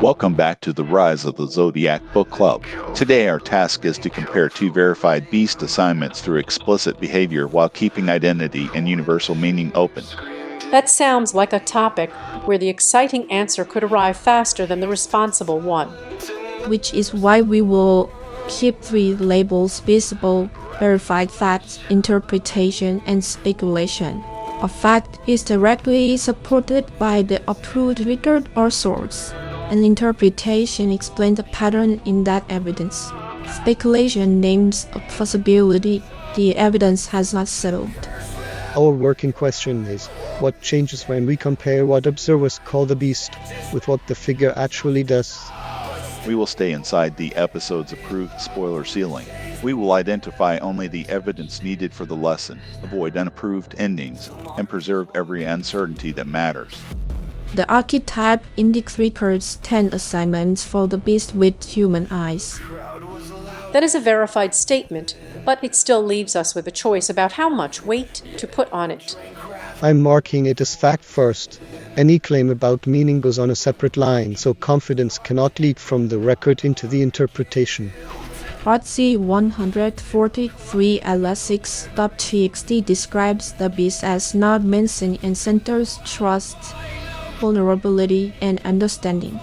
Welcome back to the Rise of the Zodiac Book Club. Today our task is to compare two verified beast assignments through explicit behavior while keeping identity and universal meaning open. That sounds like a topic where the exciting answer could arrive faster than the responsible one. Which is why we will keep three labels visible: verified fact, interpretation, and speculation. A fact is directly supported by the approved record or source. An interpretation explains the pattern in that evidence. Speculation names a possibility the evidence has not settled. Our working question is, what changes when we compare what observers call the beast with what the figure actually does? We will stay inside the episode's approved spoiler ceiling. We will identify only the evidence needed for the lesson, avoid unapproved endings, and preserve every uncertainty that matters. The archetype index records 10 assignments for the beast with human eyes. That is a verified statement, but it still leaves us with a choice about how much weight to put on it. I'm marking it as fact first. Any claim about meaning goes on a separate line, so confidence cannot leak from the record into the interpretation. RC 143 LS6.txt describes the beast as not menacing and centers trust, vulnerability, and understanding.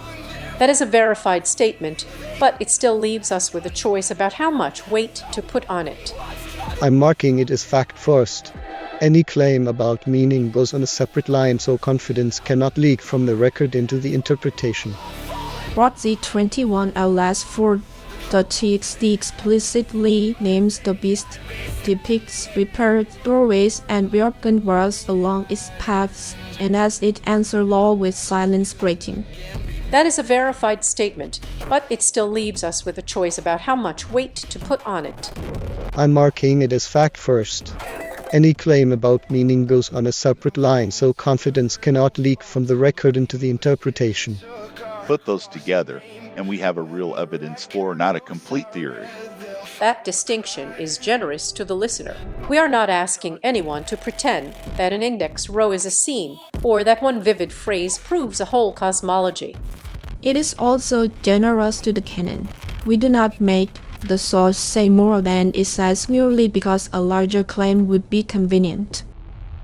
That is a verified statement, but it still leaves us with a choice about how much weight to put on it. I'm marking it as fact first. Any claim about meaning goes on a separate line, so confidence cannot leak from the record into the interpretation. RC 21 LS4.txt explicitly names the beast, depicts repaired doorways and broken walls along its paths, and as it answers law with silence breaking. That is a verified statement, but it still leaves us with a choice about how much weight to put on it. I'm marking it as fact first. Any claim about meaning goes on a separate line, so confidence cannot leak from the record into the interpretation. Put those together, and we have a real evidence for, not a complete theory. That distinction is generous to the listener. We are not asking anyone to pretend that an index row is a scene, or that one vivid phrase proves a whole cosmology. It is also generous to the canon. We do not make the source say more than it says merely because a larger claim would be convenient.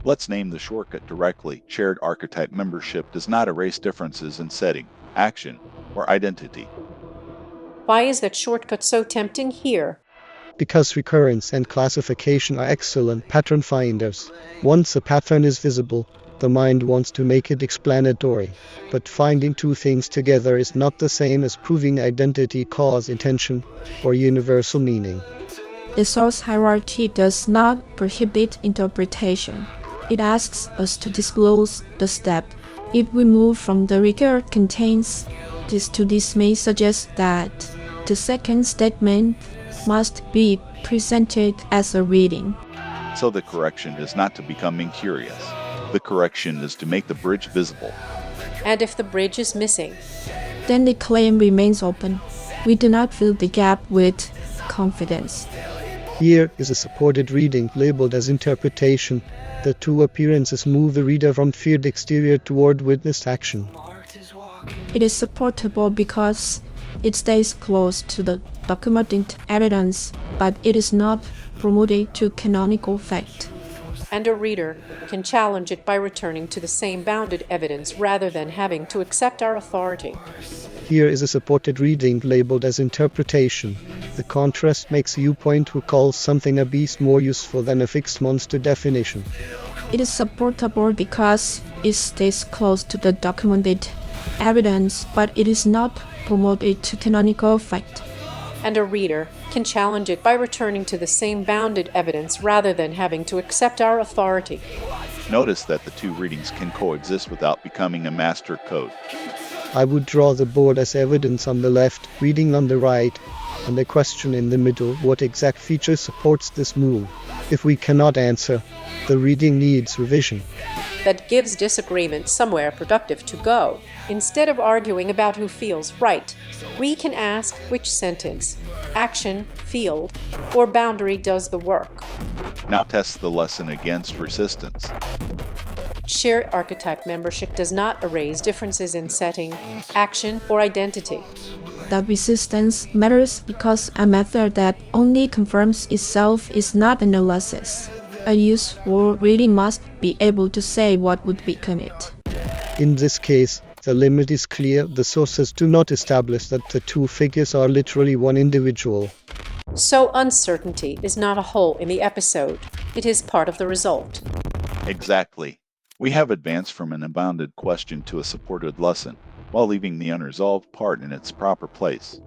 Let's name the shortcut directly. Shared archetype membership does not erase differences in setting, action, or identity. Why is that shortcut so tempting here? Because recurrence and classification are excellent pattern finders. Once a pattern is visible, the mind wants to make it explanatory. But finding two things together is not the same as proving identity, cause, intention, or universal meaning. The source hierarchy does not prohibit interpretation. It asks us to disclose the step. If we move from the record contains this to this may suggest that the second statement must be presented as a reading. So the correction is not to become incurious. The correction is to make the bridge visible. And if the bridge is missing, then the claim remains open. We do not fill the gap with confidence. Here is a supported reading labeled as interpretation. The two appearances move the reader from feared exterior toward witnessed action. It is supportable because it stays close to the documented evidence, but it is not promoted to canonical fact. And a reader can challenge it by returning to the same bounded evidence rather than having to accept our authority. Here is a supported reading labeled as interpretation. The contrast makes a viewpoint who calls something a beast more useful than a fixed monster definition. It is supportable because it stays close to the documented evidence, but it is not promoted to canonical fact. And a reader can challenge it by returning to the same bounded evidence rather than having to accept our authority. Notice that the two readings can coexist without becoming a master code. I would draw the board as evidence on the left, reading on the right, and a question in the middle: what exact feature supports this move? If we cannot answer, the reading needs revision. That gives disagreement somewhere productive to go. Instead of arguing about who feels right, we can ask which sentence, action, field, or boundary does the work. Now test the lesson against resistance. Shared archetype membership does not erase differences in setting, action, or identity. That resistance matters because a method that only confirms itself is not analysis. A useful reading must be able to say what would become it. In this case, the limit is clear. The sources do not establish that the two figures are literally one individual. So uncertainty is not a hole in the episode. It is part of the result. Exactly. We have advanced from an unbounded question to a supported lesson, while leaving the unresolved part in its proper place.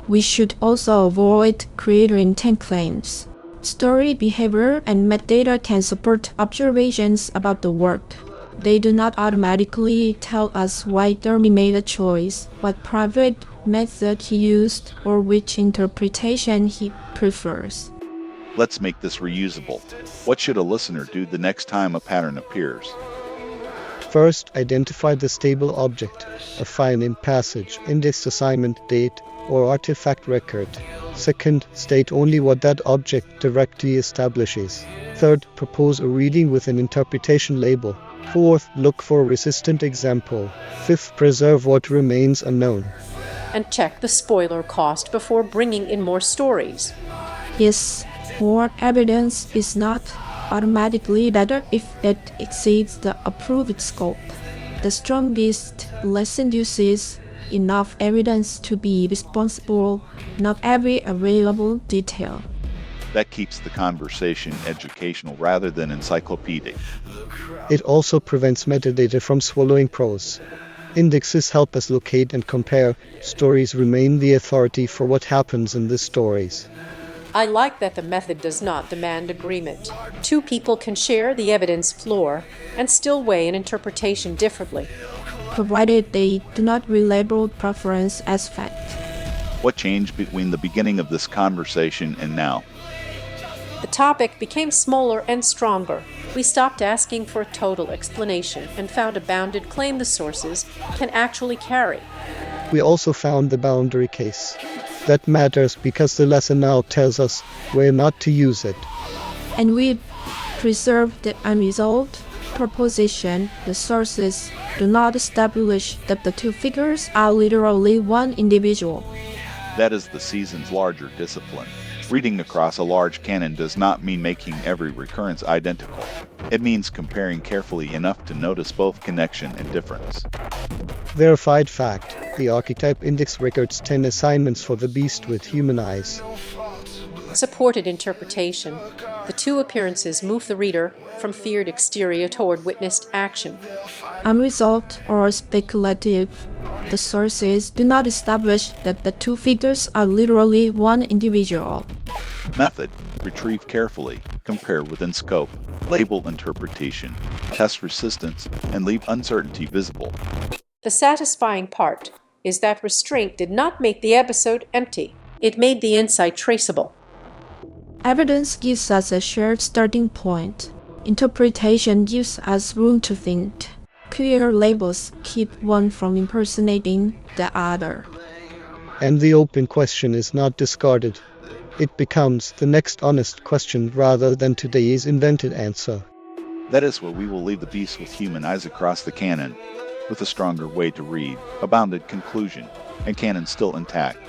We should also avoid creator intent claims. Story, behavior, and metadata can support observations about the work. They do not automatically tell us why Dermy made a choice, what private method he used, or which interpretation he prefers. Let's make this reusable. What should a listener do the next time a pattern appears? First, identify the stable object, a file name, passage, index, assignment, date, or artifact record. Second, state only what that object directly establishes. Third, propose a reading with an interpretation label. Fourth, look for a resistant example. Fifth, preserve what remains unknown. And check the spoiler cost before bringing in more stories. Yes, more evidence is not automatically better if it exceeds the approved scope. The strongest lesson uses enough evidence to be responsible, not every available detail. That keeps the conversation educational rather than encyclopedic. It also prevents metadata from swallowing prose. Indexes help us locate and compare. Stories remain the authority for what happens in the stories. I like that the method does not demand agreement. Two people can share the evidence floor and still weigh an interpretation differently, provided they do not relabel preference as fact. What changed between the beginning of this conversation and now? The topic became smaller and stronger. We stopped asking for a total explanation and found a bounded claim the sources can actually carry. We also found the boundary case. That matters because the lesson now tells us where not to use it. And we preserved the unresolved proposition. The sources do not establish that the two figures are literally one individual. That is the season's larger discipline. Reading across a large canon does not mean making every recurrence identical. It means comparing carefully enough to notice both connection and difference. Verified fact. The archetype index records 10 assignments for the beast with human eyes. Supported interpretation. The two appearances move the reader from feared exterior toward witnessed action. Unresolved or speculative. The sources do not establish that the two figures are literally one individual. Method. Retrieve carefully, compare within scope, label interpretation, test resistance, and leave uncertainty visible. The satisfying part is that restraint did not make the episode empty. It made the insight traceable. Evidence gives us a shared starting point. Interpretation gives us room to think. Clear labels keep one from impersonating the other. And the open question is not discarded. It becomes the next honest question rather than today's invented answer. That is where we will leave the beast with human eyes across the canon, with a stronger way to read, a bounded conclusion, and canon still intact.